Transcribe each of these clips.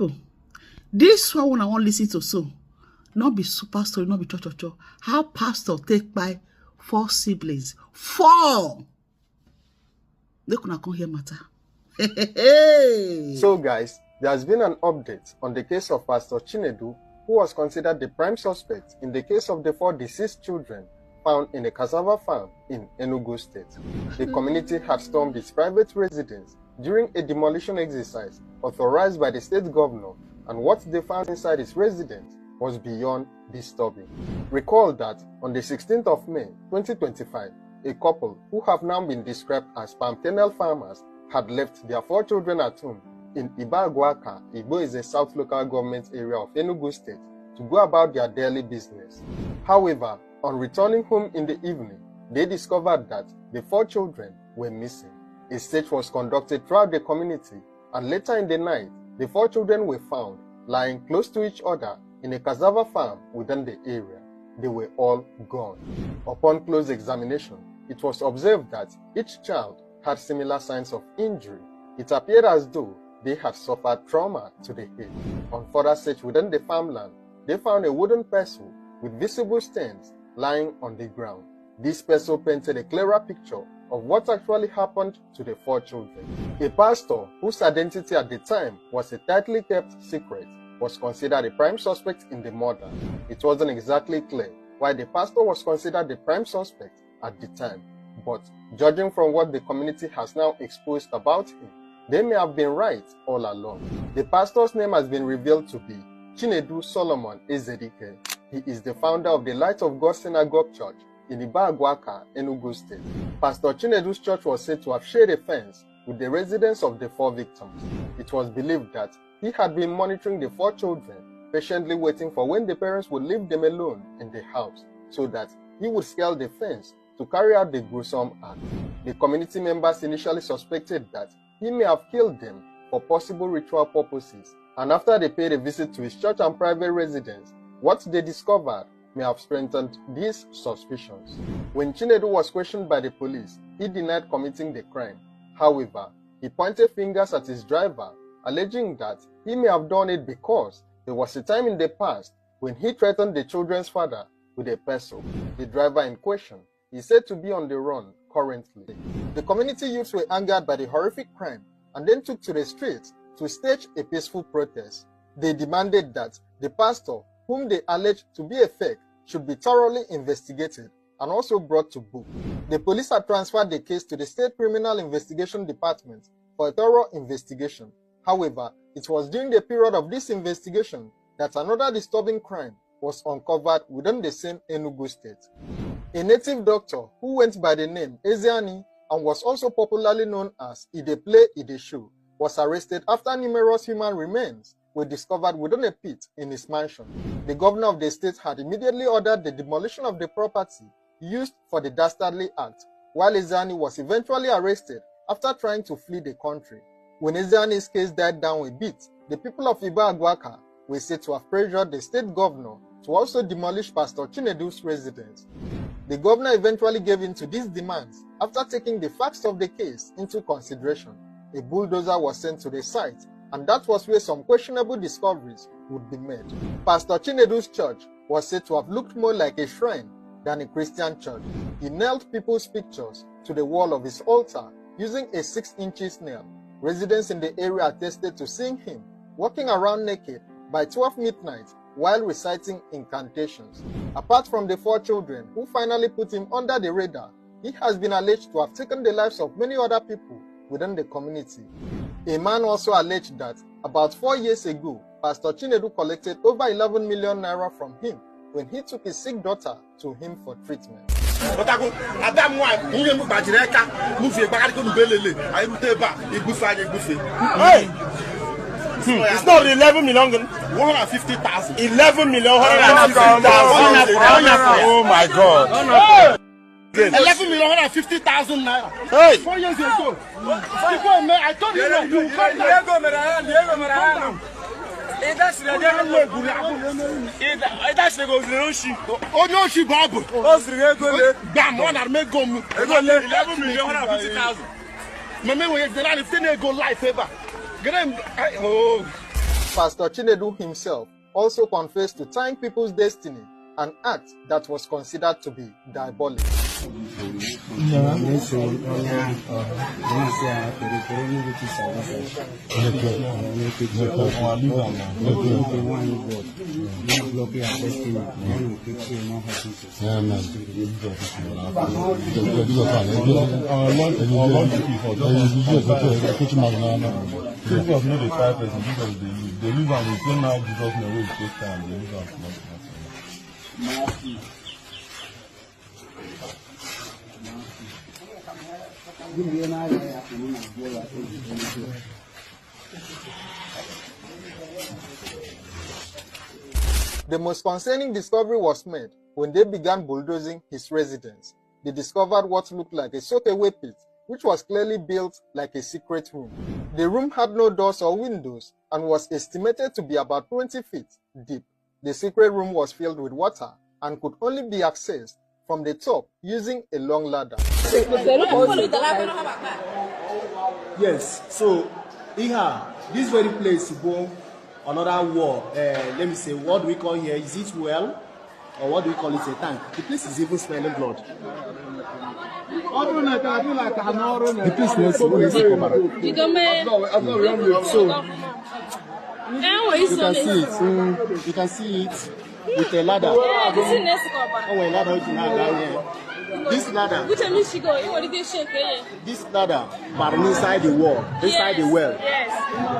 people, this one I want to listen to so. Not be super story, not be cho. How pastor take by 4 siblings. 4! They could not come here matter. So guys, there has been an update on the case of Pastor Chinedu, who was considered the prime suspect in the case of the 4 deceased children found in a cassava farm in Enugu State. The community had stormed his private residence during a demolition exercise authorized by the state governor, and what they found inside his residence was beyond disturbing. Recall that on the 16th of May 2025, a couple who have now been described as palm kernel farmers had left their 4 children at home in Ibagwaka. Igbo is a South local government area of Enugu State, to go about their daily business. However, on returning home in the evening, they discovered that the 4 children were missing. A search was conducted throughout the community, and later in the night, the 4 children were found lying close to each other in a cassava farm within the area. They were all gone. Upon close examination, it was observed that each child had similar signs of injury. It appeared as though they had suffered trauma to the head. On further search within the farmland, they found a wooden pestle with visible stains lying on the ground. This pestle painted a clearer picture of what actually happened to the 4 children. A pastor, whose identity at the time was a tightly kept secret, was considered a prime suspect in the murder. It wasn't exactly clear why the pastor was considered the prime suspect at the time, but judging from what the community has now exposed about him, they may have been right all along. The pastor's name has been revealed to be Chinedu Solomon Ezedike. He is the founder of the Light of God Synagogue Church in Ibagwaka, Enugu State. Pastor Chinedu's church was said to have shared a fence with the residence of the 4 victims. It was believed that he had been monitoring the 4 children, patiently waiting for when the parents would leave them alone in the house, so that he would scale the fence to carry out the gruesome act. The community members initially suspected that he may have killed them for possible ritual purposes, and after they paid a visit to his church and private residence, what they discovered may have strengthened these suspicions. When Chinedu was questioned by the police, he denied committing the crime. However, he pointed fingers at his driver, alleging that he may have done it because there was a time in the past when he threatened the children's father with a pestle. The driver in question is said to be on the run currently. The community youths were angered by the horrific crime and then took to the streets to stage a peaceful protest. They demanded that the pastor, whom they alleged to be a fake, should be thoroughly investigated and also brought to book. The police had transferred the case to the State Criminal Investigation Department for a thorough investigation. However, it was during the period of this investigation that another disturbing crime was uncovered within the same Enugu State. A native doctor who went by the name Ezeani and was also popularly known as Ide Play Ide Show was arrested after numerous human remains were discovered within a pit in his mansion. The governor of the state had immediately ordered the demolition of the property used for the dastardly act, while Ezeani was eventually arrested after trying to flee the country. When Ezeani's case died down a bit, the people of Ibagwaka were said to have pressured the state governor to also demolish Pastor Chinedu's residence. The governor eventually gave in to these demands after taking the facts of the case into consideration. A bulldozer was sent to the site, and that was where some questionable discoveries would be made. Pastor Chinedu's church was said to have looked more like a shrine than a Christian church. He nailed people's pictures to the wall of his altar using a 6-inch nail. Residents in the area attested to seeing him walking around naked by 12 midnight while reciting incantations. Apart from the 4 children who finally put him under the radar, he has been alleged to have taken the lives of many other people within the community. A man also alleged that about 4 years ago, Pastor Chinedu collected over 11 million naira from him when he took his sick daughter to him for treatment. It's not 11 million. 150,000. 11 million. Oh my God. 11 million 150,000 naira. Hey. 4 years ago. I told you no, you come down. That's the Remember when you go live ever. Get him. Oh. Pastor Chinedu himself also confessed to tying people's destiny, an act that was considered to be diabolic. The most concerning discovery was made when they began bulldozing his residence. They discovered what looked like a soakaway pit, which was clearly built like a secret room. The room had no doors or windows and was estimated to be about 20 feet deep. The secret room was filled with water and could only be accessed from the top using a long ladder. Yes, so here, this very place to go another wall. Let me say, what do we call here? Is it well? Or what do we call it? A tank. The place is even smelling blood. The place smells so you can see it with a ladder. This ladder, but inside the wall, inside the well.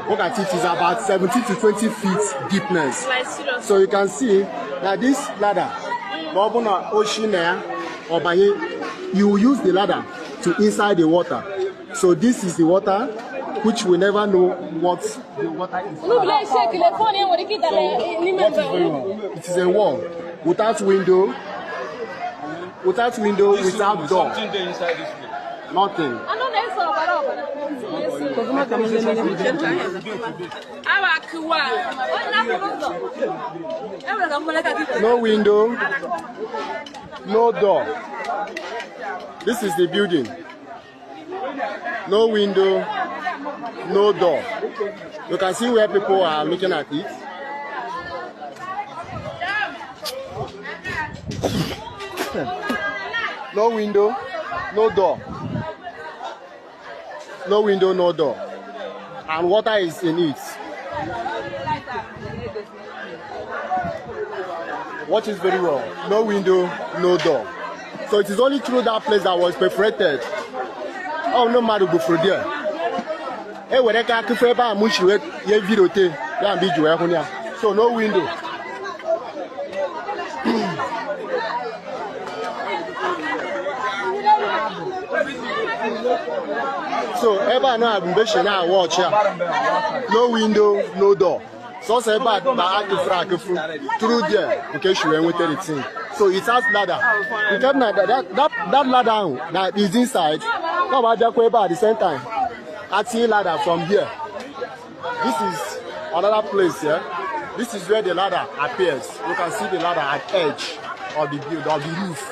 Look at it, is about 17 to 20 feet deepness. So you can see that this ladder, you use the ladder to inside the water. So this is the water, which we never know what the water is. It is a wall without window, without door. Nothing. No window, no door. This is the building. No window, no door. You can see where people are looking at it. No window, no door. No window, no door. And water is in it. Watch it very well. No window, no door. So it is only through that place that was perforated. Oh, no matter go through there. Hey, when I can't keep it, I'm much with your video. So no window. So ever no ambition now watch here. No window, no door. So say bad through there. Okay, she went with everything. So it has ladder. That ladder that is inside. Come at the same time. I see ladder from here. This is another place here. This is where the ladder appears. You can see the ladder at edge of the build of the roof.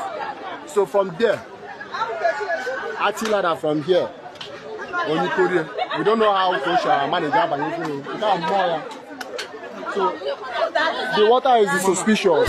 So from there, I see ladder from here. We don't know how to manage that. So the water is suspicious.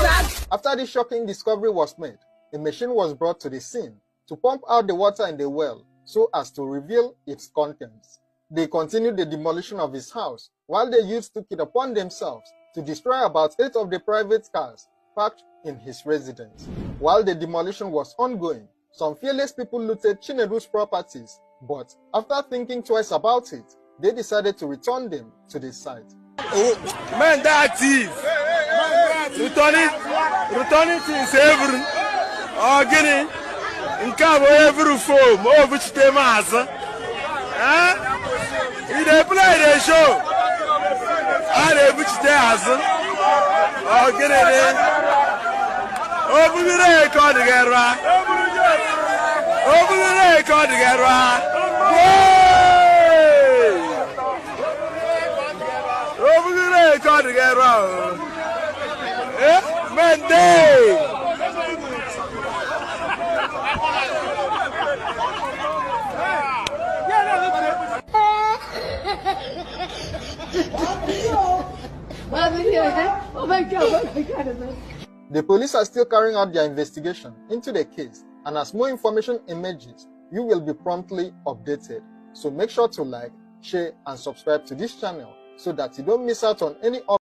After this shocking discovery was made, a machine was brought to the scene to pump out the water in the well so as to reveal its contents. They continued the demolition of his house, while the youths took it upon themselves to destroy about 8 of the private cars parked in his residence. While the demolition was ongoing, some fearless people looted Chinedu's properties, but after thinking twice about it, they decided to return them to the site. Oh, man, that thief! Returning things every. Oh, Guinea. In Cabo, every foam, oh, which they mass. They play the show. And they which they has. Oh, Guinea. Oh, we record together. Oh, we record together. Got to get around. Monday. Oh my God. The police are still carrying out their investigation into the case, and as more information emerges, you will be promptly updated. So make sure to like, share, and subscribe to this channel so that you don't miss out on any